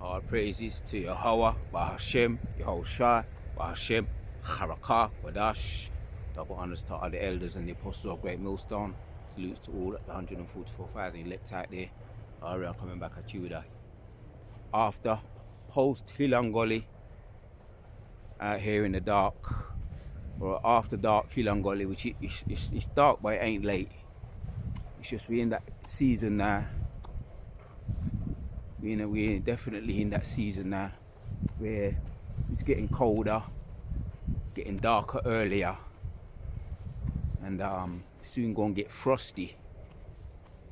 All praises to Yahweh, Bahashem, Yahushua, Bahashem, Harakah, Wadash. Double honors to all the elders and the apostles of Great Millstone. Salutes to all the 144,000 elect out there. I'm coming back at you with that. After post Hilangoli out here in the dark, or after dark Hilangoli, which it's dark but it ain't late. It's just we in that season now. We're definitely in that season now where it's getting colder, getting darker earlier, and soon gonna get frosty.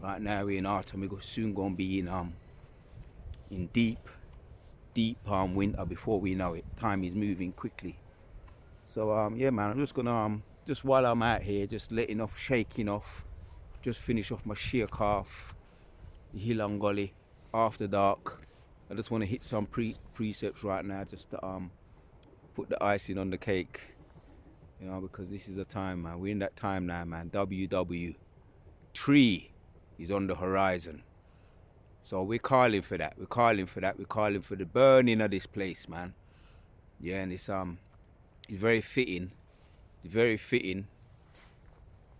Right now we're in autumn, we're soon gonna be in deep winter before we know it. Time is moving quickly. So yeah man, I'm just gonna just while I'm out here, just letting off, shaking off, just finish off my sheer calf, the Hilangoli. After dark, I just want to hit some precepts right now, just to put the icing on the cake, you know, because this is the time, man. We're in that time now, man. WW3 is on the horizon, so we're calling for that. We're calling for the burning of this place, man. Yeah, and it's very fitting. It's very fitting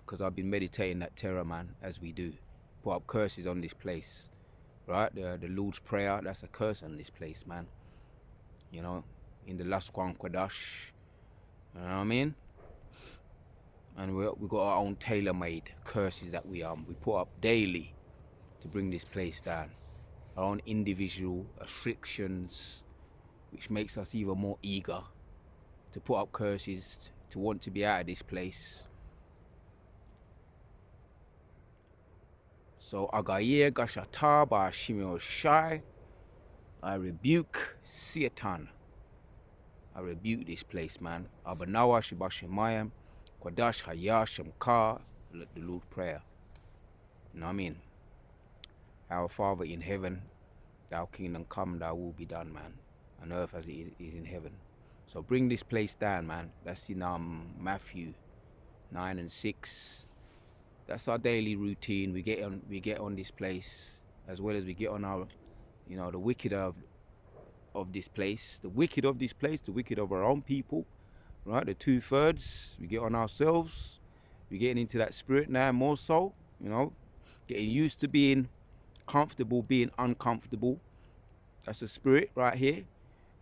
because I've been meditating that terror, man, as we do. Put up curses on this place. Right, the Lord's Prayer, that's a curse on this place, man. You know, in the last Quadash, you know what I mean? And we got our own tailor-made curses that we put up daily to bring this place down. Our own individual afflictions, which makes us even more eager to put up curses, to want to be out of this place. So Agaye Gashata ba Shimeo Shai, I rebuke Satan. I rebuke this place, man. Abanawa Shibashimayam, Kwadash Hayasham Ka, the Lord Prayer. You know what I mean? Our Father in heaven, thy kingdom come, thy will be done, man. On earth as it is in heaven. So bring this place down, man. That's in Matthew 9 and 6. That's our daily routine. We get on this place, as well as we get on our, you know, the wicked of this place, the wicked of this place, the wicked of our own people, right? The 2/3. We get on ourselves. We're getting into that spirit now more so, you know, getting used to being comfortable, being uncomfortable. That's the spirit right here.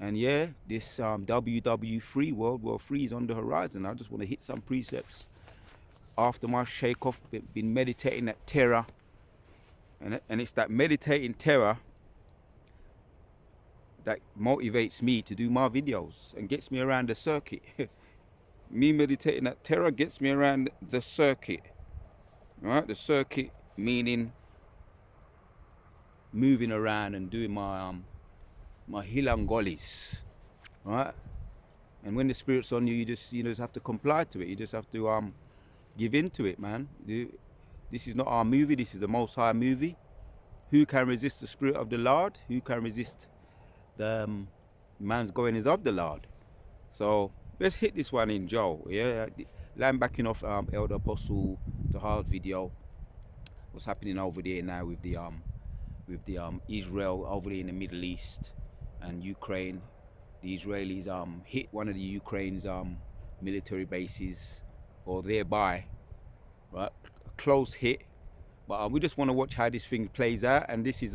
And yeah, this WW3, World War III, is on the horizon. I just want to hit some precepts. After my shake off, been meditating that terror, and it's that meditating terror that motivates me to do my videos and gets me around the circuit. Me meditating that terror gets me around the circuit, right? The circuit meaning moving around and doing my my hilangolis, right? And when the spirit's on you, you just have to comply to it. You just have to give into it, man. This is not our movie. This is a Most High movie. Who can resist the spirit of the Lord? Who can resist the man's going is of the Lord? So let's hit this one in, Joe. Yeah, line backing off Elder Apostle Tahar's video. What's happening over there now with the Israel over there in the Middle East and Ukraine? The Israelis hit one of the Ukraine's military bases, or thereby, right, a close hit. But we just want to watch how this thing plays out, and this is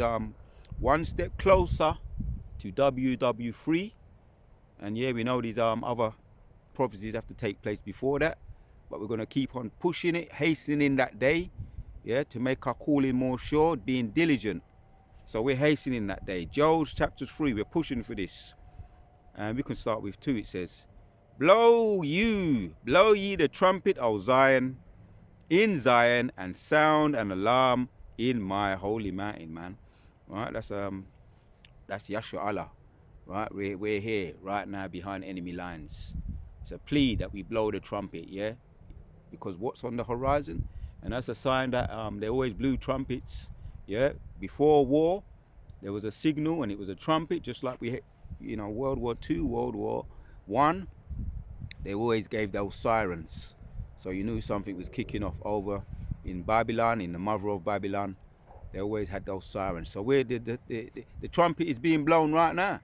one step closer to WW3. And yeah, we know these other prophecies have to take place before that, but we're going to keep on pushing it, hastening that day, yeah, to make our calling more sure, being diligent. So we're hastening that day. Joel chapter 3, we're pushing for this, and we can start with 2. It says, blow ye the trumpet, O Zion, in Zion, and sound an alarm in my holy mountain, man. Right, that's Yahshua Allah. Right, we're here right now behind enemy lines. It's a plea that we blow the trumpet, yeah, because what's on the horizon, and that's a sign that they always blew trumpets, yeah. Before war, there was a signal, and it was a trumpet, just like we, you know, World War II, World War I. They always gave those sirens, so you knew something was kicking off over in Babylon, in the mother of Babylon, They always had those sirens. So the trumpet is being blown right now,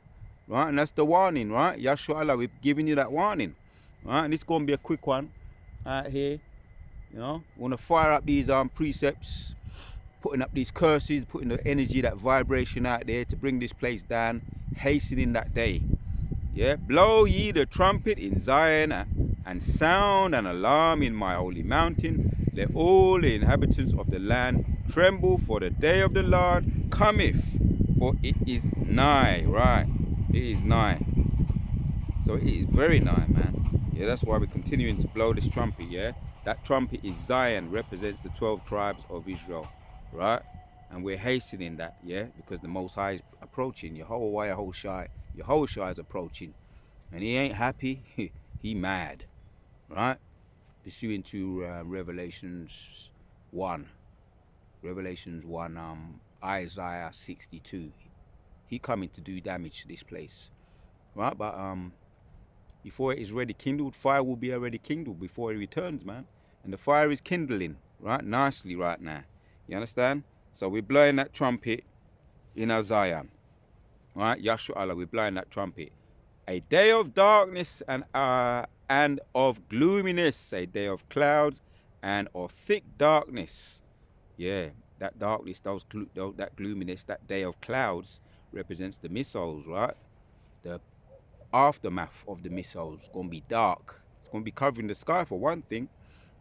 right? And that's the warning, right? Yahshua Allah, we're giving you that warning, right? And it's going to be a quick one out here, you know. We want to fire up these precepts, putting up these curses, putting the energy, that vibration out there to bring this place down, hastening that day. Yeah, blow ye the trumpet in Zion and sound an alarm in my holy mountain. Let all the inhabitants of the land tremble, for the day of the Lord cometh, for it is nigh, right? It is nigh. So it is very nigh, man. Yeah, that's why we're continuing to blow this trumpet, yeah? That trumpet is Zion, represents the 12 tribes of Israel, right? And we're hastening that, yeah? Because the Most High is approaching. Yahushua is approaching. And he ain't happy, he mad, right? Pursuing to Revelations 1, Isaiah 62. He coming to do damage to this place, right? But before it is ready kindled, fire will be already kindled before he returns, man. And the fire is kindling, right? Nicely right now. You understand? So we're blowing that trumpet in our Zion, right? Yahshua Allah, we're blowing that trumpet. A day of darkness and of gloominess, a day of clouds and of thick darkness. Yeah, that darkness, that gloominess, that day of clouds represents the missiles, right? The aftermath of the missiles is going to be dark. It's going to be covering the sky for one thing.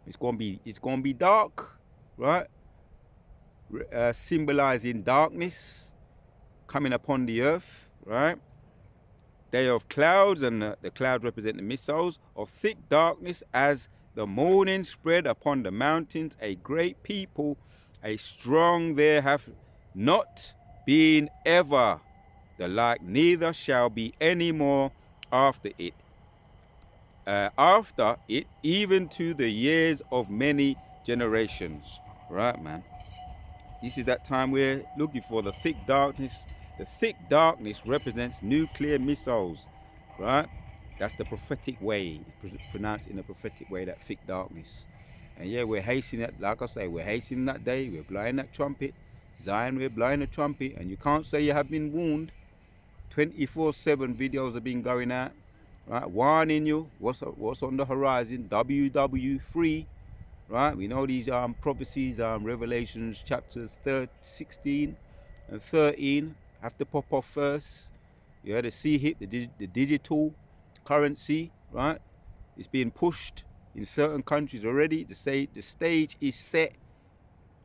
It's going to be dark, right? Symbolizing darkness coming upon the earth, right? Day of clouds, and the clouds represent the missiles, of thick darkness as the morning spread upon the mountains. A great people, a strong there have not been ever the like, neither shall be any more after it. Even to the years of many generations. Right, man. This is that time we're looking for, the thick darkness. The thick darkness represents nuclear missiles, right? That's the prophetic way. It's pronounced in a prophetic way, that thick darkness. And yeah, we're hastening that, like I say, we're hastening that day. We're blowing that trumpet. Zion, we're blowing the trumpet. And you can't say you have been warned. 24/7 videos have been going out, right? Warning you what's on the horizon. WW3. Right, we know these prophecies, Revelations chapters 16 and 13 have to pop off first. Yeah, the CHIP, the digital currency, right? It's being pushed in certain countries already. The stage is set.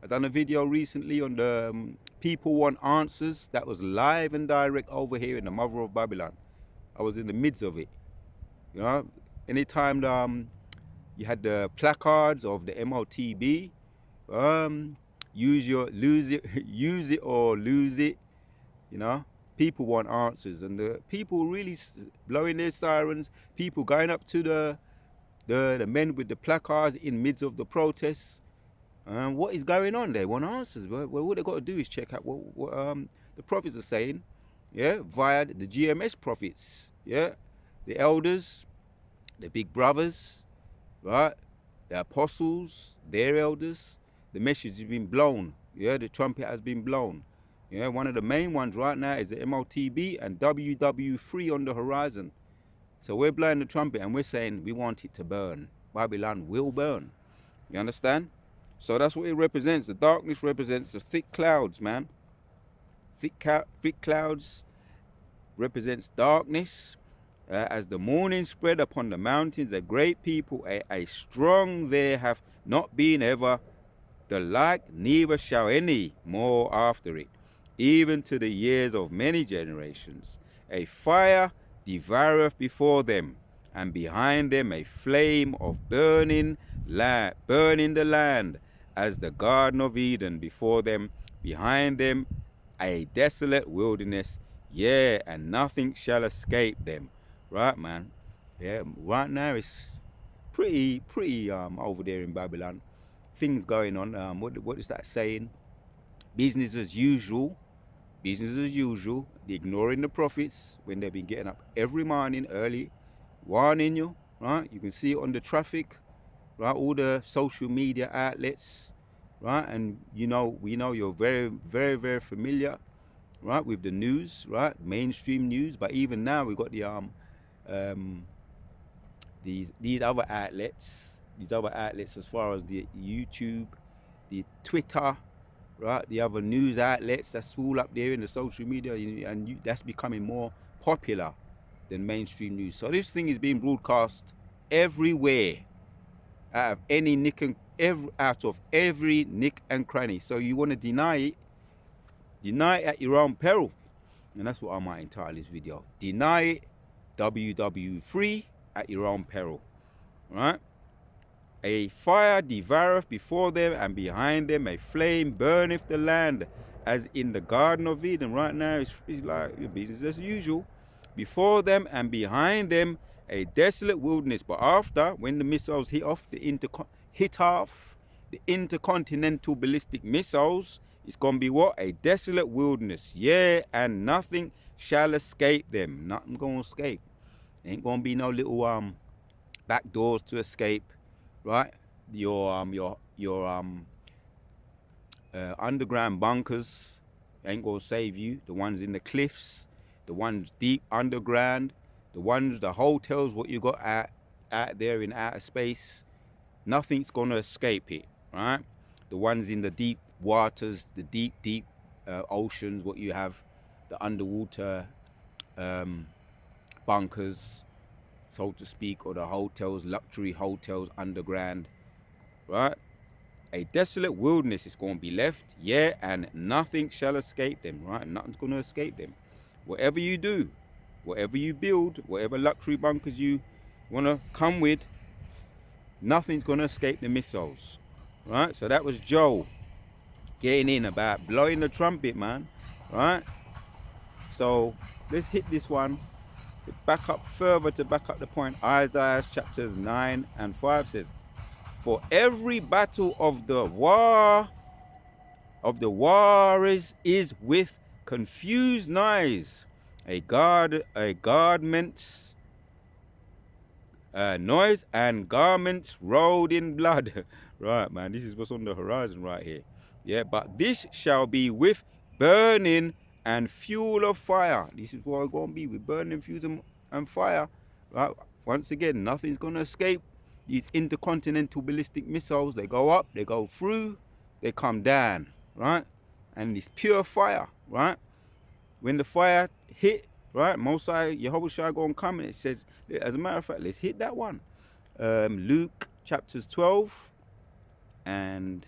I done a video recently on the People Want Answers. That was live and direct over here in the Mother of Babylon. I was in the midst of it. You know, anytime you had the placards of the MOTB, use it or lose it. You know, people want answers, and the people really blowing their sirens. People going up to the men with the placards in midst of the protests. What is going on? They want answers. Well, what they got to do is check out what the prophets are saying, yeah, via the GMS prophets, yeah, the elders, the big brothers, right, the apostles, their elders. The message has been blown, yeah, the trumpet has been blown. Yeah, one of the main ones right now is the MOTB and WW3 on the horizon. So we're blowing the trumpet and we're saying we want it to burn. Babylon will burn. You understand? So that's what it represents. The darkness represents the thick clouds, man. Thick clouds represents darkness. As the morning spread upon the mountains, a great people, a strong there have not been ever the like, neither shall any more after it, even to the years of many generations. A fire devoureth before them, and behind them a flame of burning the land, as the Garden of Eden before them, behind them a desolate wilderness, yeah, and nothing shall escape them. Right, man? Yeah, right now it's pretty over there in Babylon. Things going on. What is that saying? Business as usual. Business as usual. They're ignoring the prophets when they've been getting up every morning early, warning you. Right? You can see it on the traffic. Right? All the social media outlets. right? And you know, we know you're very, very, very familiar, right, with the news, right, mainstream news. But even now, we got the um, these other outlets, as far as the YouTube, the Twitter, right, the other news outlets that's all up there in the social media, and that's becoming more popular than mainstream news. So this thing is being broadcast everywhere, out of any nick and out of every nick and cranny. So you want to deny it at your own peril. And that's what I might entitle this video. Deny it, WW3, at your own peril. Right? A fire devoureth before them, and behind them a flame burneth the land, as in the Garden of Eden. Right now, it's like business as usual. Before them and behind them a desolate wilderness. But after, when the missiles hit off the intercontinental ballistic missiles, it's gonna be what? A desolate wilderness. Yeah, and nothing shall escape them. Nothing gonna escape. Ain't gonna be no little back doors to escape, right? Your underground bunkers ain't gonna save you. The ones in the cliffs, the ones deep underground, the hotels, what you got out there in outer space, nothing's gonna escape it, right? The ones in the deep waters, the deep oceans, what you have, the underwater bunkers, so to speak, or the hotels, luxury hotels underground, right? A desolate wilderness is going to be left, yeah, and nothing shall escape them, right? Nothing's going to escape them. Whatever you do, whatever you build, whatever luxury bunkers you want to come with, nothing's going to escape the missiles, right? So that was Joe getting in about blowing the trumpet, man, right? So let's hit this one to back up the point. Isaiah chapters 9 and 5 says, for every battle of the warriors is with confused noise, a garment's noise, and garments rolled in blood. Right, man, this is what's on the horizon right here. Yeah, but this shall be with burning and fuel of fire. This is what it's going to be, with burning, fuel and fire. Right, once again, nothing's going to escape these intercontinental ballistic missiles. They go up, they go through, they come down, right? And it's pure fire, right? When the fire hit, right, Mosai, Yehoshua gonna come, and it says, as a matter of fact, let's hit that one. Luke chapters 12 and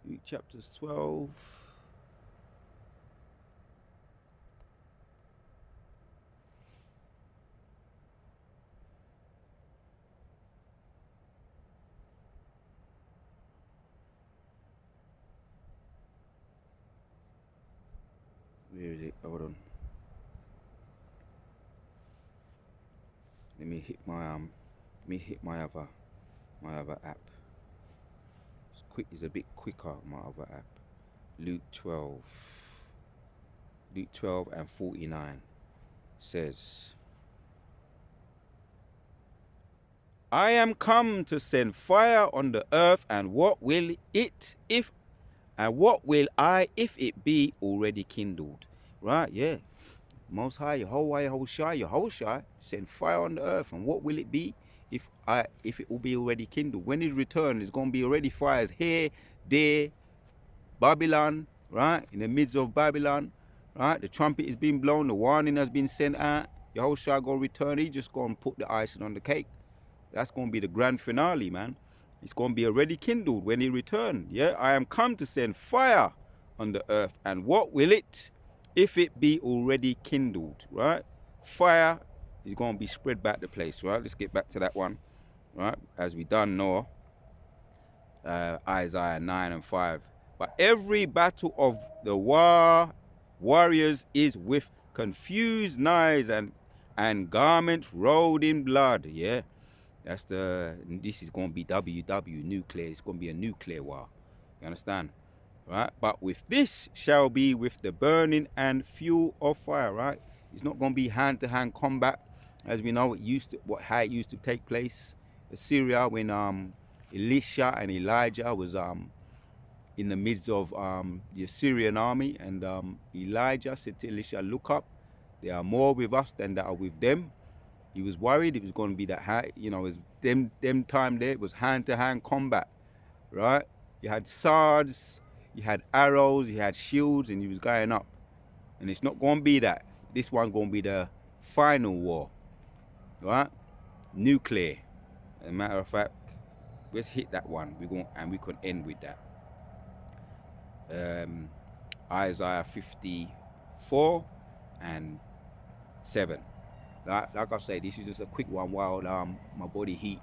Luke chapters 12. Where is it? Hold on. Let me hit my other app. It's a bit quicker, my other app. Luke 12 and 49 says, I am come to send fire on the earth, and what will I if it be already kindled? Right, yeah. Most High, Yehoshua, send fire on the earth, and what will it be if it will be already kindled? When it returns, it's gonna be already fires here, there, Babylon, right? In the midst of Babylon, right? The trumpet is being blown, the warning has been sent out. Yehoshua gonna return, he just gonna put the icing on the cake. That's gonna be the grand finale, man. It's gonna be already kindled when he returns. Yeah, I am come to send fire on the earth, and what will it if it be already kindled, right? Fire is going to be spread back the place, right? Let's get back to that one, right? As we done know, Isaiah 9 and 5. But every battle of the warriors is with confused knives and garments rolled in blood. Yeah, this is going to be WW nuclear. It's going to be a nuclear war. You understand? Right? But with this shall be with the burning and fuel of fire, right? It's not going to be hand-to-hand combat, as we know how it used to take place. Assyria, when Elisha and Elijah was in the midst of the Assyrian army, and Elijah said to Elisha, "Look up, there are more with us than that are with them." He was worried it was going to be that, it was them time there. It was hand-to-hand combat, right? You had swords, you had arrows, you had shields, and you was going up. And it's not going to be that. This one's going to be the final war, right? Nuclear. As a matter of fact, let's hit that one. We can end with that. Isaiah 54 and 7. Like I say, this is just a quick one while my body heat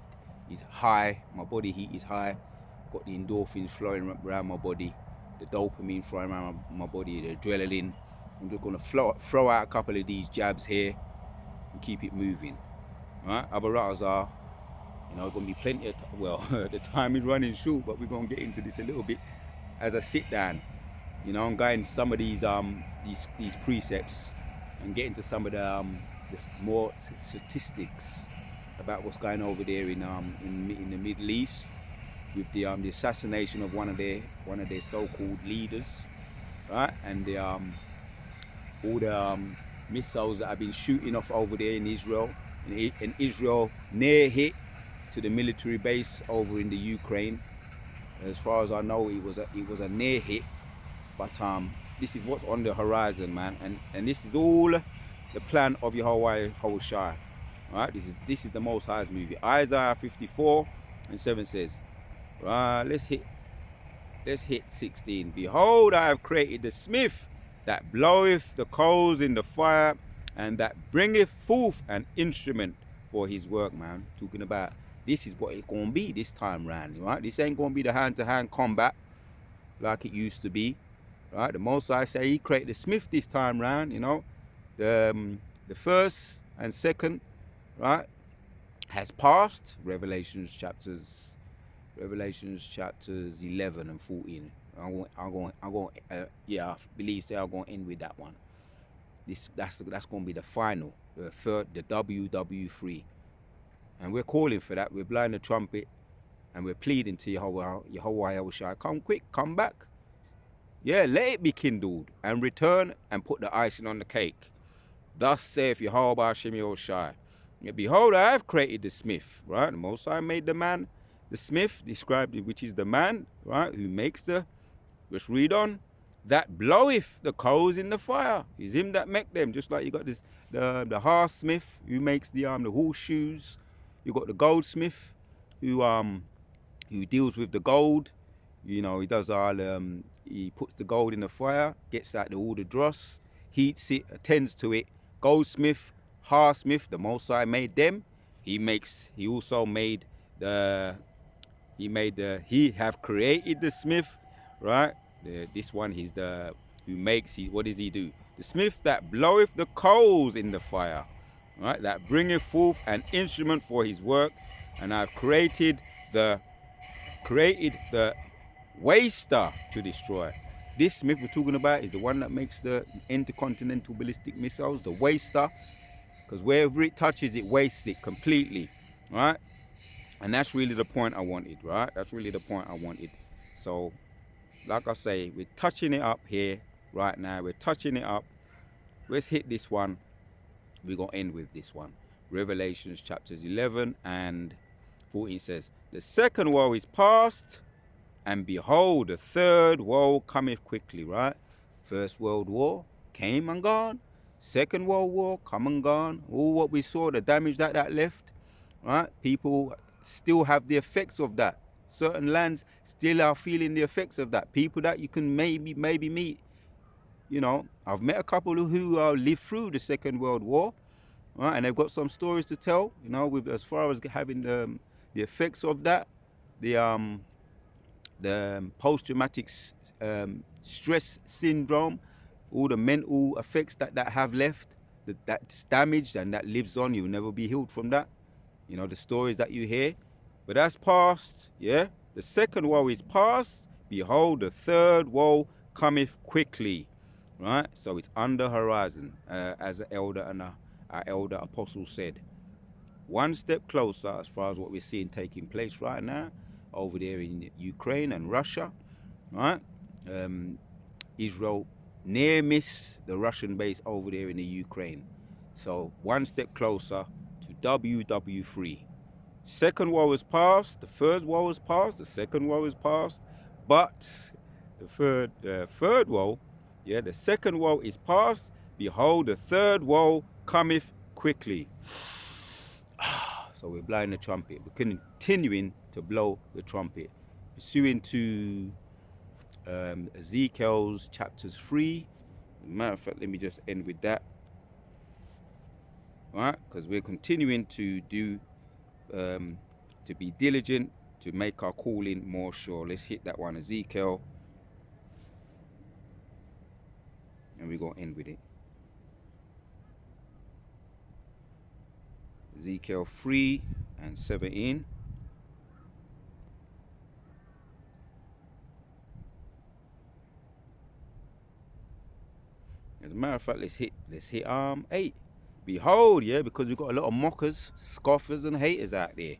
is high. Got the endorphins flowing around my body, the dopamine flowing around my body, the adrenaline. I'm just gonna throw out a couple of these jabs here and keep it moving. Alright, Abarazar, gonna be plenty of the time is running short, but we're gonna get into this a little bit as I sit down. I'm going some of these precepts and get into some of the more statistics about what's going over there in the Middle East with the assassination of one of their so-called leaders, right? And all the missiles that have been shooting off over there in Israel, and Israel near hit to the military base over in the Ukraine. As far as I know, it was a near hit, but this is what's on the horizon, man, and this is all the plan of Yahweh Hoshai. Right? This is the Most High's movie. Isaiah 54 and 7 says, right, let's hit 16. Behold, I have created the smith that bloweth the coals in the fire, and that bringeth forth an instrument for his work, man. Talking about this is what it's gonna be this time round, right? This ain't gonna be the hand-to-hand combat like it used to be, right? The Most High say he created the smith this time round, The first and second, right, has passed. Revelations chapters 11 and 14. I believe I'm going to end with that one. That's going to be the final, the third, the WW3, and we're calling for that. We're blowing the trumpet, and we're pleading to Yahweh, come quick, come back. Yeah, let it be kindled and return and put the icing on the cake. Thus saith Yahweh Hashem Yahushai. Behold, I have created the smith, right? The Most High made the man, the smith, described it, which is the man, right, who makes let's read on, that bloweth the coals in the fire. It's him that make them. Just like you got this, the hearthsmith who makes the horseshoes. You got the goldsmith who deals with the gold. He does he puts the gold in the fire, gets out all the dross, heats it, attends to it. Goldsmith, hearthsmith, the Most High made them. He have created the smith, right? This one, he's what does he do? The smith that bloweth the coals in the fire, right? That bringeth forth an instrument for his work, and I've created the waster to destroy. This smith we're talking about is the one that makes the intercontinental ballistic missiles, the waster, because wherever it touches, it wastes it completely, right? And that's really the point I wanted, right? That's really the point I wanted. So, like I say, we're touching it up here right now. We're touching it up. Let's hit this one. We're going to end with this one. Revelations chapters 11 and 14 says, the second woe is past, and behold, the third woe cometh quickly, right? First World War came and gone. Second World War come and gone. All what we saw, the damage that left, right? People still have the effects of that. Certain lands still are feeling the effects of that. People that you can maybe meet. I've met a couple who lived through the Second World War, right? And they've got some stories to tell, with as far as having the effects of that, the post-traumatic stress syndrome, all the mental effects that have left, that's damaged and that lives on. You'll never be healed from that. The stories that you hear. But that's past, yeah? The second woe is past. Behold, the third woe cometh quickly. right? So it's on the horizon, as the elder and our elder apostle said. One step closer as far as what we're seeing taking place right now over there in Ukraine and Russia, right? Israel near miss the Russian base over there in the Ukraine. So one step closer to WW3. Second war was passed, the third war was passed, the second war was passed, but the third woe, yeah, the second woe is past. Behold, the third woe cometh quickly. So we're blowing the trumpet. We're continuing to blow the trumpet, pursuing to Ezekiel's chapters 3. Matter of fact, let me just end with that. All right, because we're continuing to do, to be diligent, to make our calling more sure. Let's hit that one, Ezekiel. And we're going to end with it. Ezekiel 3 and 17. As a matter of fact, let's hit 8. Behold, yeah, because we've got a lot of mockers, scoffers, and haters out there,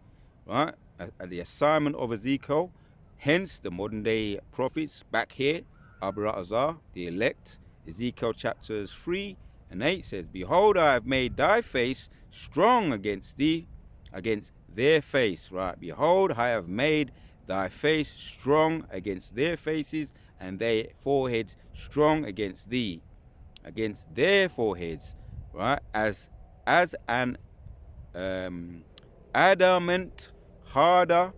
right? At the assignment of Ezekiel, hence the modern day prophets back here, Abraazar, the elect. Ezekiel chapters 3 and 8 says, Behold, I have made thy face strong against thee, against their face, right? Behold, I have made thy face strong against their faces, and their foreheads strong against thee, against their foreheads, right? As an adamant harder,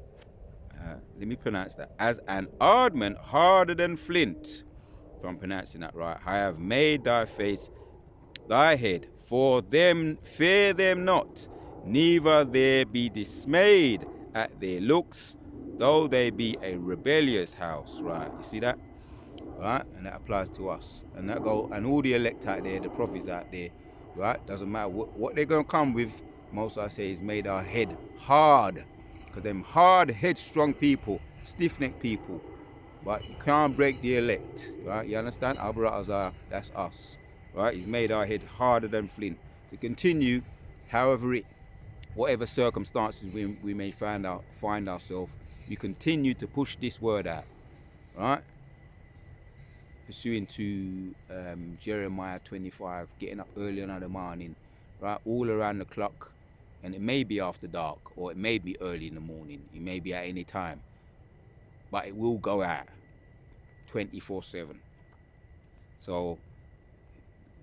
let me pronounce that, as an adamant harder than flint, if I'm pronouncing that right. I have made thy face, thy head, for them fear them not, neither they be dismayed at their looks, though they be a rebellious house, right? You see that? Right, and that applies to us, and that go, and all the elect out there, the prophets out there, right? Doesn't matter what they're gonna come with. Most I say is made our head hard, because them hard, headstrong people, stiff-necked people, but you can't break the elect, right? You understand? Abraazar, that's us, right? He's made our head harder than flint to continue, whatever circumstances we may find ourselves, we continue to push this word out, right? Pursuing to Jeremiah 25, getting up early in the morning, right, all around the clock, and it may be after dark, or it may be early in the morning, it may be at any time, but it will go out 24/7. So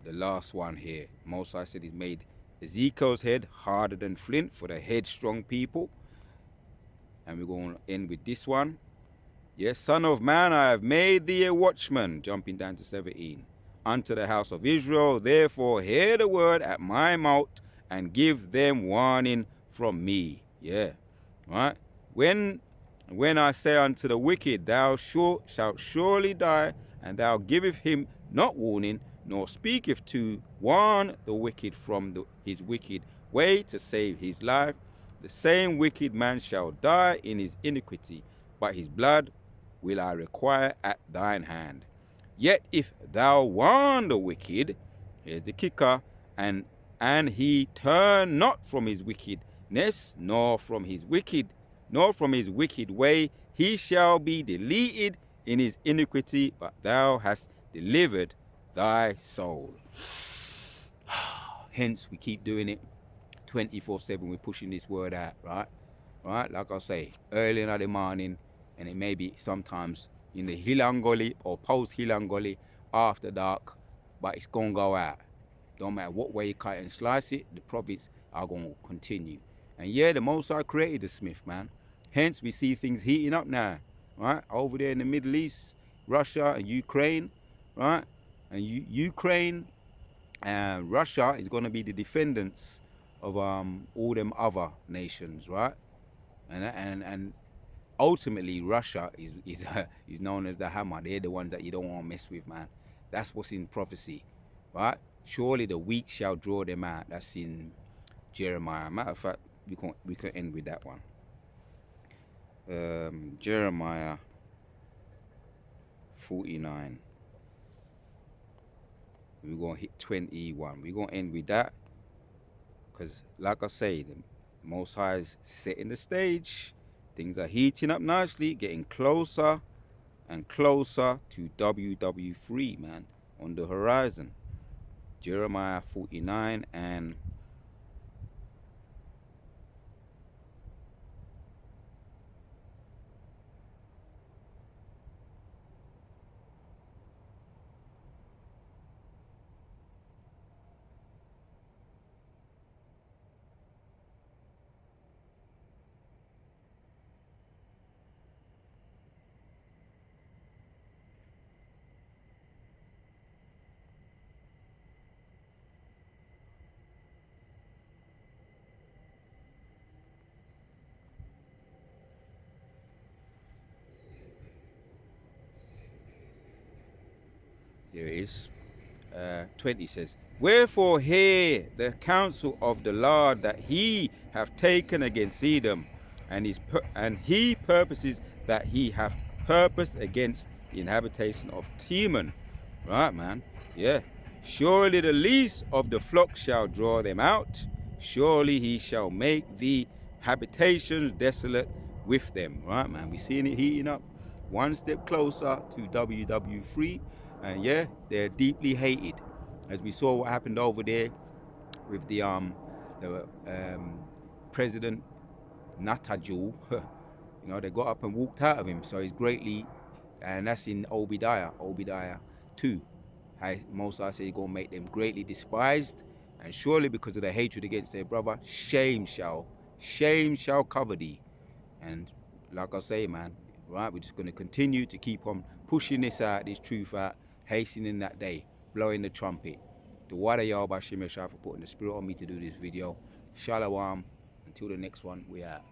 the last one here, Most High said, He's made Ezekiel's head harder than flint for the headstrong people, and we're going to end with this one. Yes, Son of man, I have made thee a watchman, jumping down to 17, unto the house of Israel. Therefore hear the word at my mouth, and give them warning from me. Yeah, right? When I say unto the wicked, thou shalt surely die, and thou giveth him not warning, nor speaketh to warn the wicked from his wicked way to save his life, the same wicked man shall die in his iniquity, but his blood will I require at thine hand. Yet if thou warn the wicked, here's the kicker, and he turn not from his wickedness, nor from his wicked way, he shall be deleted in his iniquity, but thou hast delivered thy soul. Hence, we keep doing it 24/7. We're pushing this word out, right? Right? Like I say, early in the morning, and it may be sometimes in the Hilangoli or post Hilangoli after dark, but it's gonna go out. Don't matter what way you cut and slice it, the prophets are gonna continue. And yeah, the Most High created the smith, man. Hence, we see things heating up now, right? Over there in the Middle East, Russia and Ukraine, right? And Ukraine and Russia is gonna be the defendants of all them other nations, right? And ultimately, Russia is known as the hammer. They're the ones that you don't want to mess with, man. That's what's in prophecy, right? Surely the weak shall draw them out. That's in Jeremiah. Matter of fact, we can end with that one. Jeremiah 49. We're going to hit 21. We're going to end with that because, like I say, the Most High is setting the stage. Things are heating up nicely, getting closer and closer to WW3, man, on the horizon. Jeremiah 49 and there it is. 20 says, Wherefore hear the counsel of the Lord that he hath taken against Edom, and he purposes that he hath purposed against the inhabitation of Teman. Right, man? Yeah. Surely the least of the flock shall draw them out. Surely he shall make the habitations desolate with them. Right, man? We seeing it heating up. One step closer to WW3. And yeah, they're deeply hated. As we saw what happened over there with the President Natajul. You know, they got up and walked out of him. So he's greatly, and that's in Obadiah 2. Most I say he's going to make them greatly despised. And surely because of the hatred against their brother, shame shall cover thee. And like I say, man, right, we're just going to continue to keep on pushing this truth out, hastening that day, blowing the trumpet. The Wada Yahweh Shemeshah for putting the spirit on me to do this video. Shalom. Until the next one, we out.